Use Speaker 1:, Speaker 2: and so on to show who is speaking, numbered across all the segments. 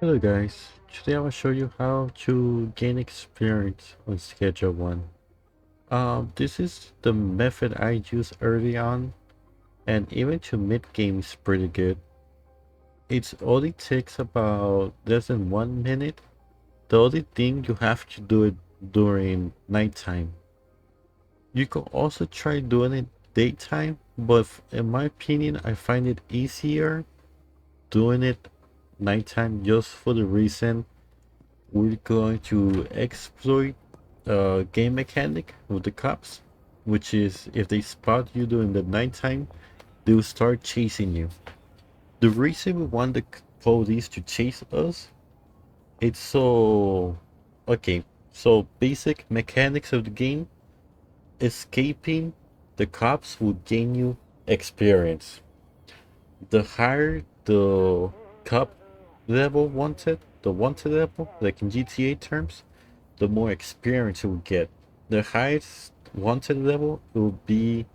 Speaker 1: Hello guys, today I will show you how to gain experience on Schedule 1. This is the method I used early on, and even to mid-game is pretty good. It only takes about less than 1 minute. The only thing you have to do it during nighttime. You can also try doing it daytime, but in my opinion I find it easier doing it nighttime just for the reason we're going to exploit a game mechanic with the cops, which is if they spot you during the nighttime, they'll start chasing you. The reason we want the police to chase us, it's so okay. So basic mechanics of the game, escaping the cops will gain you experience. The higher the cop level wanted, the wanted level, like in GTA terms, the more experience you will get. The highest wanted level will be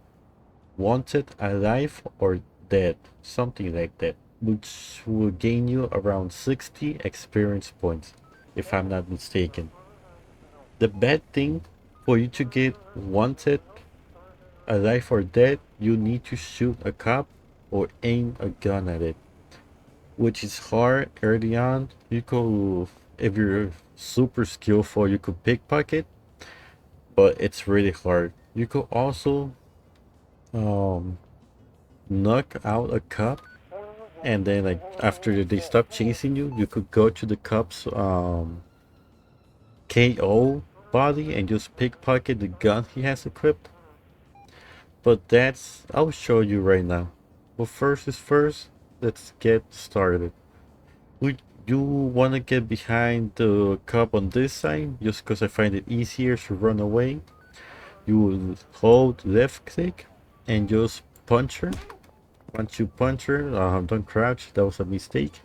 Speaker 1: wanted alive or dead, something like that, which will gain you around 60 experience points, if I'm not mistaken. The bad thing for you to get wanted alive or dead, you need to shoot a cop or aim a gun at it, which is hard early on. You could, if you're super skillful, you could pickpocket, but it's really hard. You could also um knock out a cop, and then like after they stop chasing you, you could go to the cop's KO body and just pickpocket the gun he has equipped. But that's I'll show you right now. But first is first, let's get started. Would you want to get behind the cop on this side just because I find it easier to run away? You will hold left click and just punch her. Once you punch her, don't crouch, that was a mistake.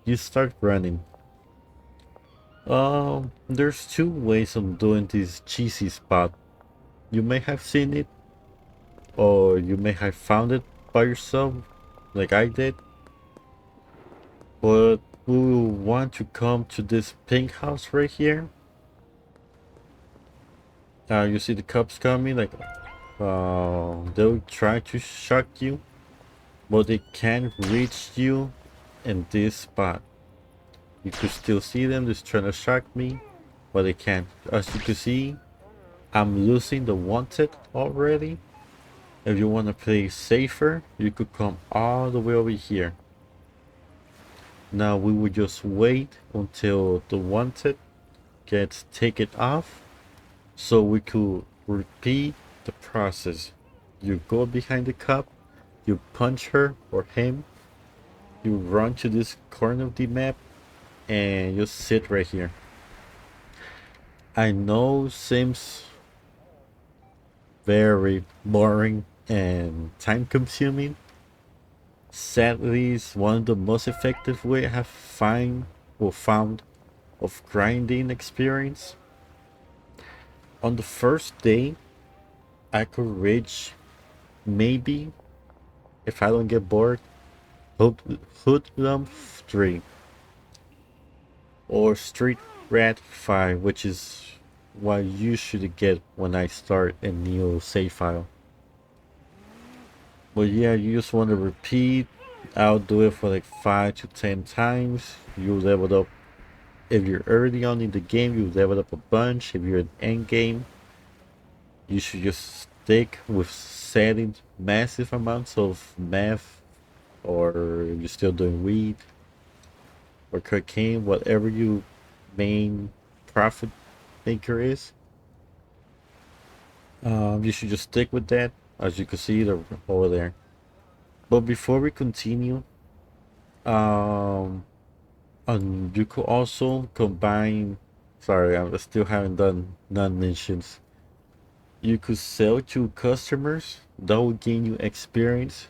Speaker 1: You start running. There's two ways of doing this cheesy spot. You may have seen it, or you may have found it by yourself, like I did. But we will want to come to this pink house right here. You see the cops coming, like, they'll try to shock you, but they can't reach you in this spot. You could still see them just trying to shock me, but they can't. As you can see, I'm losing the wanted already. If you want to play safer, you could come all the way over here. Now we will just wait until the wanted gets taken off, so we could repeat the process. You go behind the cop, you punch her or him, you run to this corner of the map, and you sit right here. I know seems very boring and time consuming. Sadly, it's one of the most effective way I have found of grinding experience. On the first day, I could reach, maybe, if I don't get bored, Hoodlum 3 or Street Rat 5, which is what I usually get when I start a new save file. But yeah, you just want to repeat. I'll do it for like 5 to 10 times. You level up. If you're early on in the game, you level up a bunch. If you're in end game, you should just stick with setting massive amounts of meth, or if you're still doing weed or cocaine, whatever your main profit maker is. You should just stick with that, as you can see it over there. But before we continue, um, you could also combine. Sorry, I still haven't done non-missions. You could sell to customers that will gain you experience,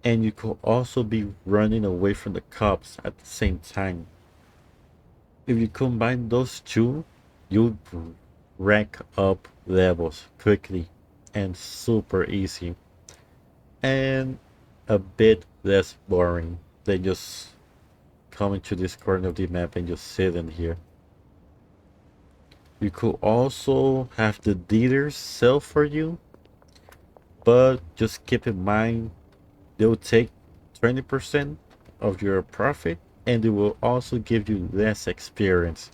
Speaker 1: and you could also be running away from the cops at the same time. If you combine those two, you'll rack up levels quickly and super easy, and a bit less boring than just come into this corner of the map and just sit in here. You could also have the dealers sell for you, but just keep in mind they'll take 20% of your profit, and they will also give you less experience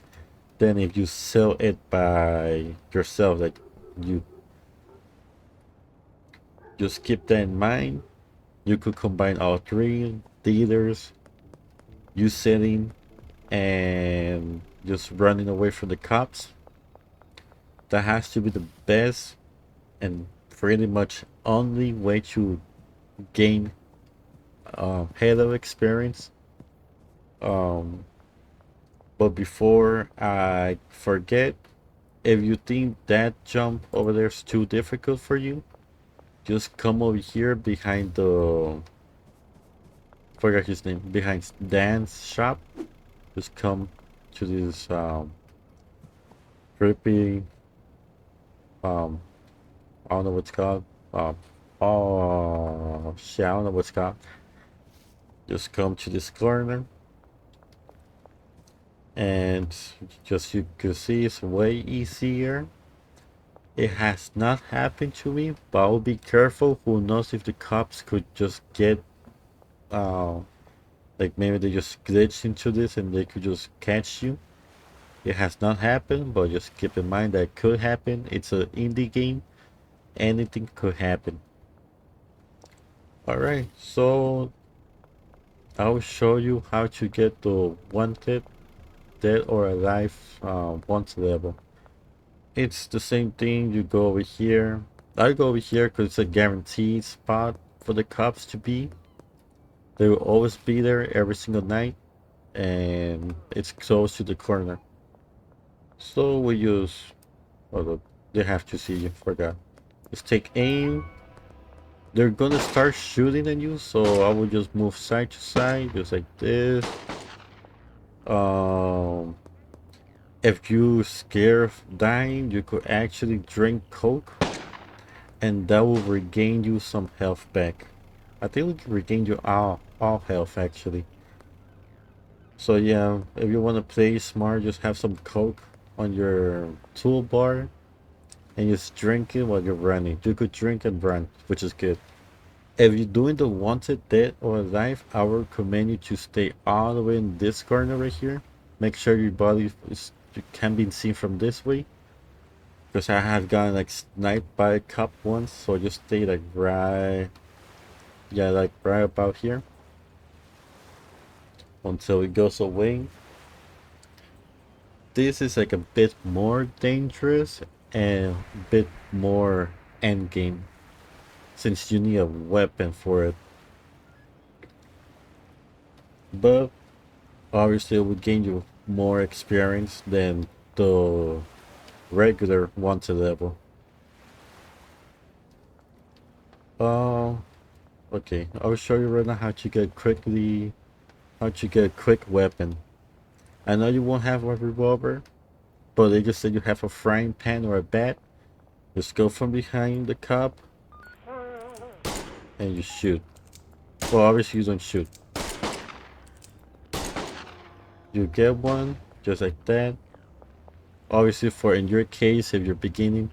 Speaker 1: than if you sell it by yourself. Like, you just keep that in mind. You could combine all three dealers, you selling and just running away from the cops. That has to be the best and pretty much only way to gain Halo experience. Um, but before I forget, if you think that jump over there is too difficult for you, just come over here behind the, forgot his name, behind Dan's shop. Just come to this creepy, um I don't know what's called. Um oh shit, I don't know what's called. Just come to this corner, and just you can see it's way easier. It has not happened to me, but I'll be careful. Who knows if the cops could just get uh like maybe they just glitch into this and they could just catch you. It has not happened, but just keep in mind that it could happen. It's an indie game. Anything could happen. Alright, so I'll show you how to get the wanted, dead or alive wanted level. It's the same thing. You go over here. I go over here because it's a guaranteed spot for the cops to be. They will always be there every single night, and it's close to the corner. So we use, oh, they have to see you, forgot. Just take aim. They're gonna start shooting at you, so I will just move side to side, just like this. Um, if you scared of dying, you could actually drink Coke, and that will regain you some health back. I think we can regain you all health actually. So yeah, if you want to play smart, just have some Coke on your toolbar and just drink it while you're running. You could drink and run, which is good. If you're doing the wanted dead or alive, I would recommend you to stay all the way in this corner right here. Make sure your body is, you can be seen from this way. Because I have gotten like sniped by a cop once, so just stay like right, yeah, like right about here until it goes away. This is like a bit more dangerous and a bit more end game since you need a weapon for it. But obviously it would gain you more experience than the regular wanted level. Uh, okay, I'll show you right now how to get a quick weapon. I know you won't have a revolver, but they just said you have a frying pan or a bat. Just go from behind the cop and you shoot. Well, obviously you don't shoot. You get one, just like that. Obviously, for in your case, if you're beginning,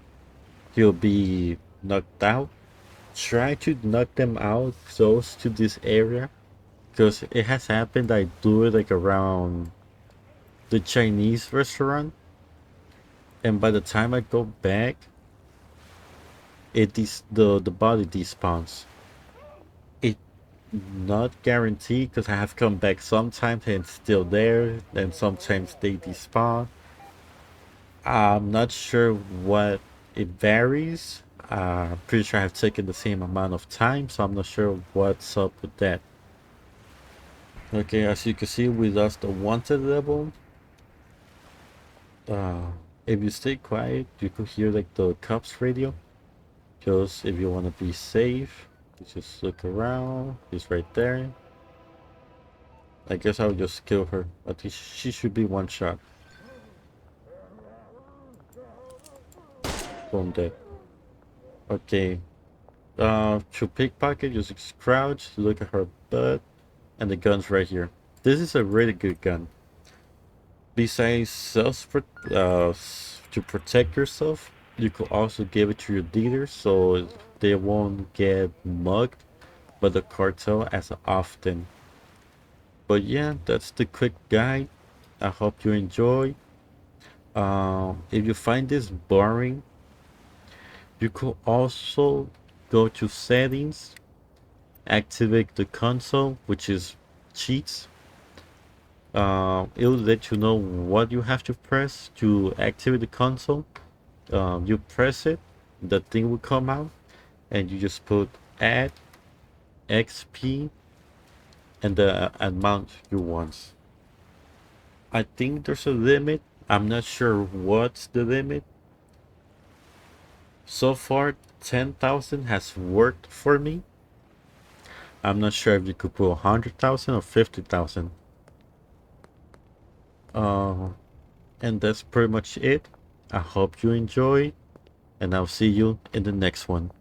Speaker 1: you'll be knocked out. Try to knock them out close to this area, because it has happened. I do it like around the Chinese restaurant, and by the time I go back, the body despawns. It not guaranteed because I have come back sometimes and it's still there, and sometimes they despawn. I'm not sure what it varies. I'm pretty sure I've taken the same amount of time, so I'm not sure what's up with that. Okay, as you can see, we lost the wanted level. Uh, if you stay quiet, you could hear like the cops radio. Just if you want to be safe, you just look around. He's right there. I guess I'll just kill her. I think she should be one shot. Boom, dead. Okay. To pickpocket, just crouch, look at her butt, and the gun's right here. This is a really good gun. Besides to protect yourself, you could also give it to your dealers so they won't get mugged by the cartel as often. But yeah, that's the quick guide. I hope you enjoy. If you find this boring, you could also go to settings, activate the console, which is cheats. It'll let you know what you have to press to activate the console. You press it, the thing will come out, and you just put add XP and the amount you want. I think there's a limit. I'm not sure what's the limit. So far, 10,000 has worked for me. I'm not sure if you could put 100,000 or 50,000. Uh, and that's pretty much it. I hope you enjoy, and I'll see you in the next one.